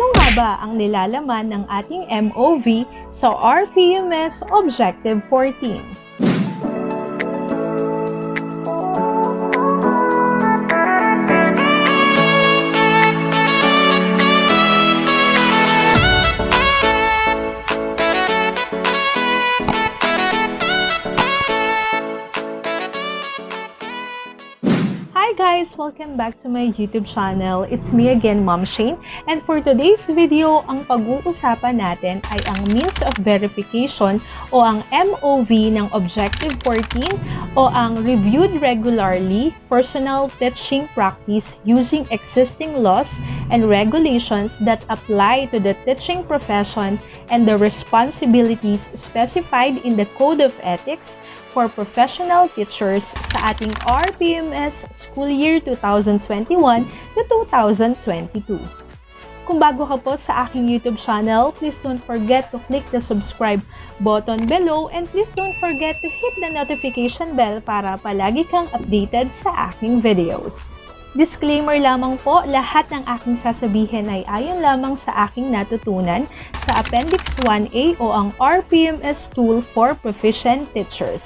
Ano nga ba ang nilalaman ng ating MOV sa RPMS Objective 14? Hi guys! Welcome back to my YouTube channel. It's me again, Ma'am Shayne. And for today's video, ang pag-uusapan natin ay ang means of verification o ang MOV ng Objective 14 o ang Reviewed Regularly Personal Teaching Practice using existing laws and regulations that apply to the teaching profession and the responsibilities specified in the Code of Ethics for professional teachers sa ating RPMS School Year 2021 to 2022. Kung bago ka po sa aking YouTube channel, please don't forget to click the subscribe button below and please don't forget to hit the notification bell para palagi kang updated sa aking videos. Disclaimer lamang po, lahat ng aking sasabihin ay ayon lamang sa aking natutunan sa Appendix 1A o ang RPMS Tool for Proficient Teachers.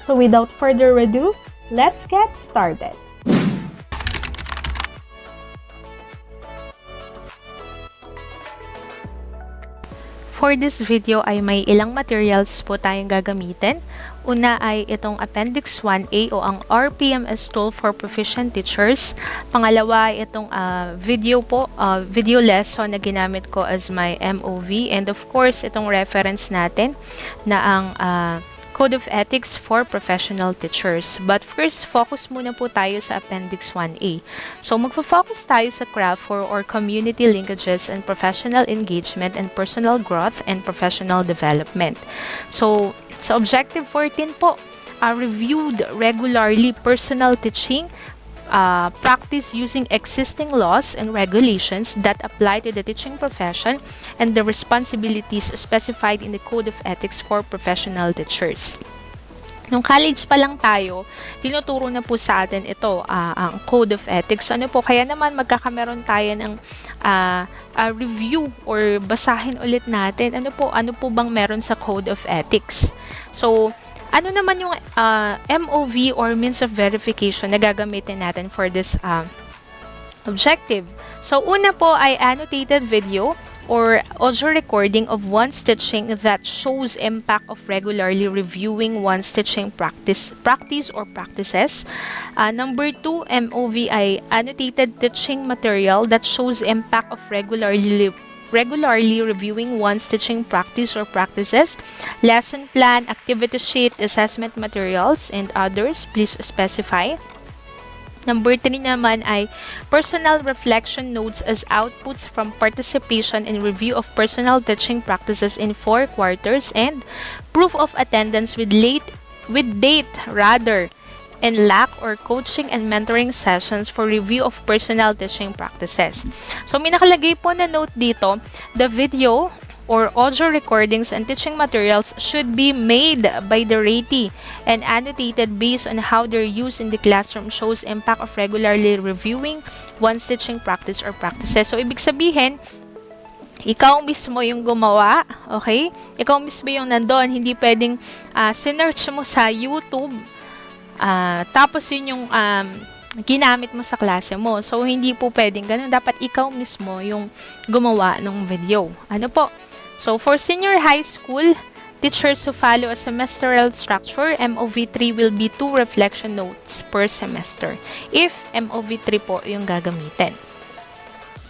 So without further ado, let's get started! For this video ay may ilang materials po tayong gagamitin. Una ay itong Appendix 1A o ang RPMS Tool for Proficient Teachers. Pangalawa ay itong video lesson na ginamit ko as my MOV. And of course, itong reference natin na ang Code of Ethics for Professional Teachers. But first, focus muna po tayo sa Appendix 1A. So, magfo-focus tayo sa craft or community linkages and professional engagement and personal growth and professional development. So, sa Objective 14 po, reviewed regularly personal teaching practice using existing laws and regulations that apply to the teaching profession and the responsibilities specified in the Code of Ethics for Professional Teachers. Nung college pa lang tayo, tinuturo na po sa atin ito, ang Code of Ethics. Ano po, kaya naman magkakameron tayo ng review or basahin ulit natin. Ano po bang meron sa Code of Ethics? So, ano naman yung MOV or means of verification na gagamitin natin for this objective? So, una po ay annotated video or audio recording of one's teaching that shows impact of regularly reviewing one's teaching practice or practices. Number 2, MOV ay annotated teaching material that shows impact of regularly reviewing one's teaching practice or practices, lesson plan, activity sheet, assessment materials, and others. Please specify. Number 3 naman ay personal reflection notes as outputs from participation in review of personal teaching practices in 4 quarters and proof of attendance with date and lack or coaching and mentoring sessions for review of personal teaching practices. So, may nakalagay po na note dito, the video or audio recordings and teaching materials should be made by the ratee and annotated based on how their use in the classroom shows impact of regularly reviewing one's teaching practice or practices. So, ibig sabihin, ikaw mismo yung gumawa, okay? Ikaw mismo yung nandun, hindi pwedeng sinearch mo sa YouTube, tapos yun yung ginamit mo sa klase mo. So, hindi po pwedeng ganun. Dapat ikaw mismo yung gumawa ng video. Ano po? So, for senior high school, teachers who follow a semestral structure, MOV3 will be 2 reflection notes per semester. If MOV3 po yung gagamitin.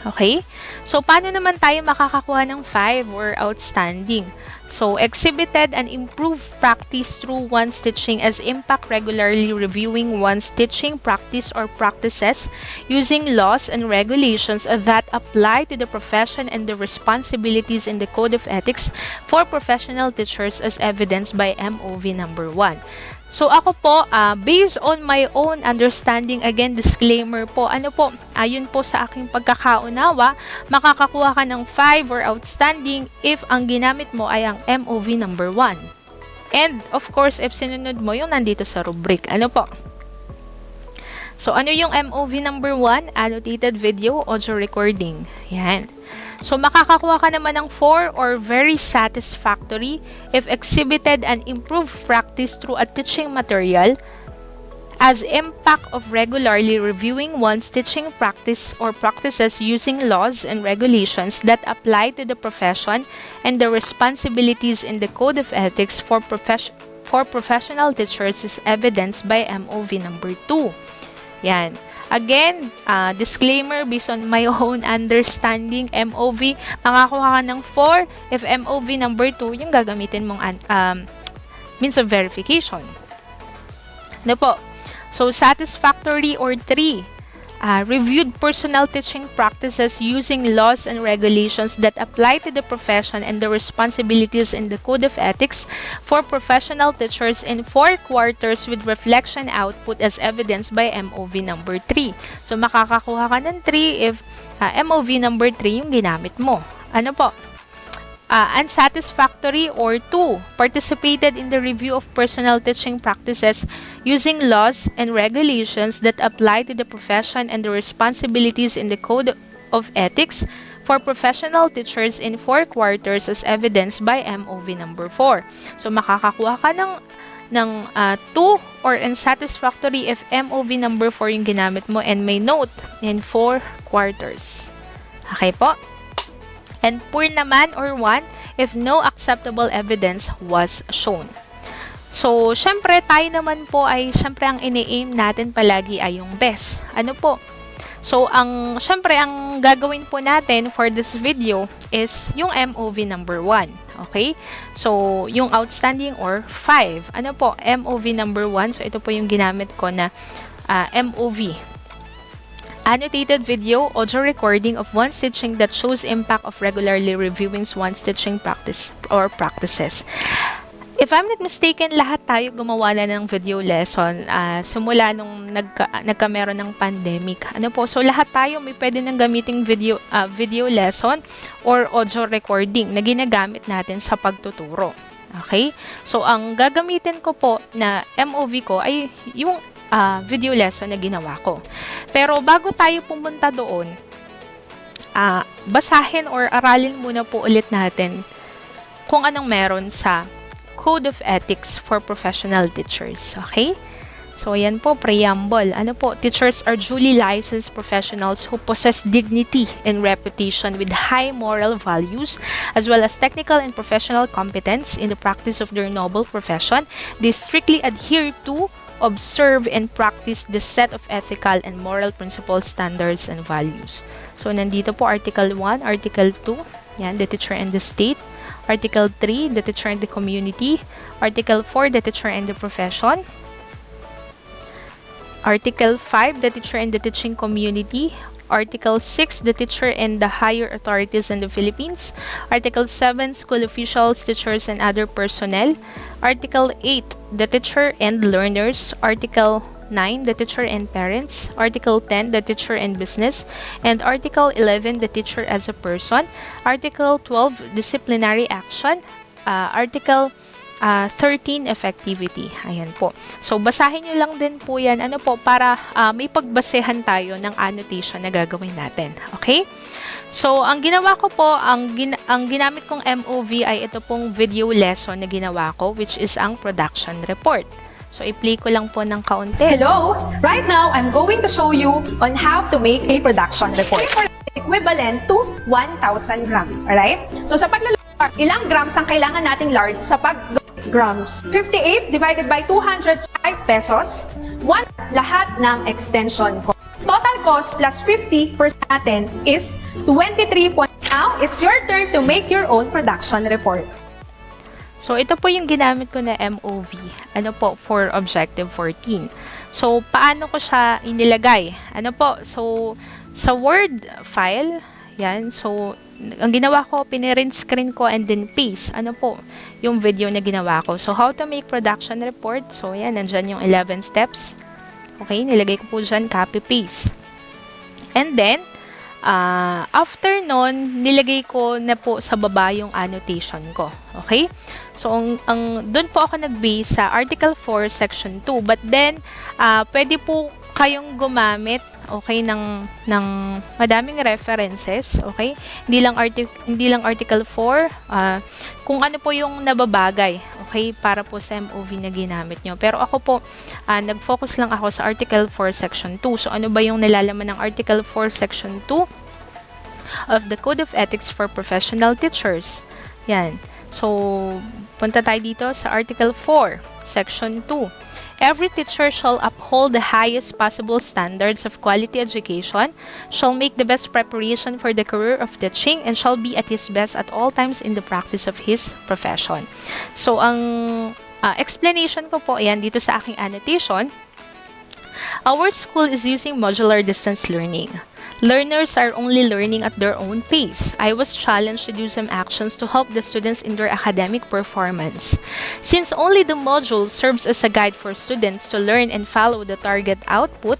Okay? So, paano naman tayo makakakuha ng 5 or outstanding? So, exhibited and improved practice through one's teaching as impact regularly reviewing one's teaching practice or practices using laws and regulations that apply to the profession and the responsibilities in the Code of Ethics for professional teachers as evidenced by MOV number 1. So, ako po, based on my own understanding, again, disclaimer po, ayon po sa aking pagkakaunawa, makakakuha ka ng 5 or outstanding if ang ginamit mo ay ang MOV number 1. And, of course, if sinunod mo yung nandito sa rubric. Ano po? So, ano yung MOV number 1? Annotated video, audio recording. Yan. So, makakakuha ka naman ng 4 or very satisfactory if exhibited an improved practice through a teaching material as impact of regularly reviewing one's teaching practice or practices using laws and regulations that apply to the profession and the responsibilities in the Code of Ethics for professional teachers is evidenced by MOV number 2. Yan. Again, disclaimer, based on my own understanding, MOV, makakuha ka ng 4 if MOV number 2 yung gagamitin mong means of verification. Ano po? So, satisfactory or 3, reviewed personal teaching practices using laws and regulations that apply to the profession and the responsibilities in the Code of Ethics for professional teachers in 4 quarters with reflection output as evidenced by MOV number 3. So, makakakuha ka ng 3 if MOV number 3 yung ginamit mo. Ano po? Unsatisfactory or 2, participated in the review of personal teaching practices using laws and regulations that apply to the profession and the responsibilities in the Code of Ethics for professional teachers in 4 quarters as evidenced by MOV number 4. So, makakakuha ka ng 2 or unsatisfactory if MOV number 4 yung ginamit mo and may note in 4 quarters. Okay po? And poor naman or 1 if no acceptable evidence was shown. So, syempre, tayo naman po ay, syempre, ang ini-aim natin palagi ay yung best. Ano po? So, syempre, ang gagawin po natin for this video is yung MOV number 1. Okay? So, yung outstanding or 5. Ano po? MOV number 1. So, ito po yung ginamit ko na MOV. Annotated video, audio recording of one's teaching that shows impact of regularly reviewing one's teaching practice or practices. If I'm not mistaken, lahat tayo gumawa na ng video lesson simula nung nagkameron ng pandemic. Ano po? So, lahat tayo may pwede nang gamiting video lesson or audio recording na ginagamit natin sa pagtuturo. Okay? So, ang gagamitin ko po na MOV ko ay yung video lesson na ginawa ko. Pero bago tayo pumunta doon, basahin or aralin muna po ulit natin kung anong meron sa Code of Ethics for Professional Teachers. Okay? So, ayan po, preamble. Ano po? Teachers are duly licensed professionals who possess dignity and reputation with high moral values, as well as technical and professional competence in the practice of their noble profession. They strictly adhere to, observe, and practice the set of ethical and moral principles, standards, and values. So, nandito po Article 1, Article 2, yan, the teacher and the state. Article 3, the teacher and the community. Article 4, the teacher and the profession. Article 5, the teacher and the teaching community. Article 6, the teacher and the higher authorities in the Philippines. Article 7, school officials, teachers, and other personnel. Article 8, the teacher and learners. Article 9, the teacher and parents. Article 10, the teacher and business. And Article 11, the teacher as a person. Article 12, disciplinary action. Article 13, effectivity. Ayan po. So, basahin nyo lang din po yan. Ano po, para may pagbasehan tayo ng annotation na gagawin natin. Okay? So, ang ginawa ko po, ang ginamit kong MOV ay ito pong video lesson na ginawa ko, which is ang production report. So, i-play ko lang po ng kaunti. Hello! Right now, I'm going to show you on how to make a production report. Equivalent to 1,000 grams. Alright? So, sa paglalaro, ilang grams ang kailangan nating lard sa grams? 58 divided by 205 pesos. 1 lahat ng extension ko. Total cost plus 50% natin is 23. Now, it's your turn to make your own production report. So, ito po yung ginamit ko na MOV. Ano po, for Objective 14. So, paano ko siya inilagay? Ano po, so, sa Word file, yan. So, ang ginawa ko, pinirint screen ko and then paste. Ano po, yung video na ginawa ko. So, how to make production report. So, yan, nandyan yung 11 steps. Okay, nilagay ko po dyan, copy-paste. And then, After nun, nilagay ko na po sa baba yung annotation ko. Okay? So, doon po ako nag-base sa Article 4, Section 2. But then, pwede po kayong gumamit, okay, ng madaming references, okay? Hindi lang Article 4, kung ano po yung nababagay, okay, para po sa MOV na ginamit nyo. Pero ako po, nag-focus lang ako sa Article 4, Section 2. So, ano ba yung nilalaman ng Article 4, Section 2 of the Code of Ethics for Professional Teachers? Yan. So, punta tayo dito sa Article 4, Section 2. Every teacher shall uphold the highest possible standards of quality education, shall make the best preparation for the career of teaching, and shall be at his best at all times in the practice of his profession. So, ang explanation ko po, ayan, dito sa aking annotation, our school is using modular distance learning. Learners are only learning at their own pace. I was challenged to do some actions to help the students in their academic performance. Since only the module serves as a guide for students to learn and follow the target output,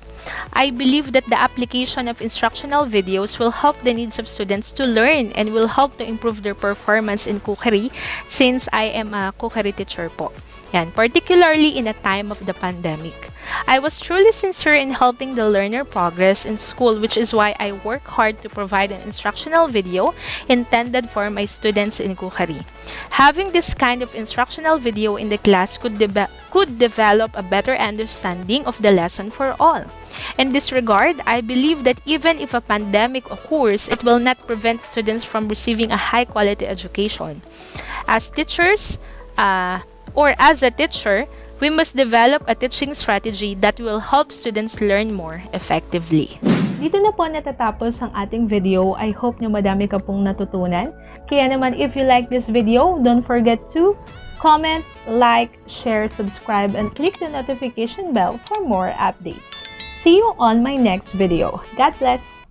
I believe that the application of instructional videos will help the needs of students to learn and will help to improve their performance in cookery, since I am a cookery teacher po. Yan, particularly in a time of the pandemic. I was truly sincere in helping the learner progress in school, which is why I work hard to provide an instructional video intended for my students in cookery. Having this kind of instructional video in the class could develop a better understanding of the lesson for all. In this regard, I believe that even if a pandemic occurs, it will not prevent students from receiving a high-quality education. As teachers, or as a teacher, we must develop a teaching strategy that will help students learn more effectively. Dito na po natatapos ang ating video. I hope nyo madami ka pong natutunan. Kaya naman, if you like this video, don't forget to comment, like, share, subscribe, and click the notification bell for more updates. See you on my next video. God bless!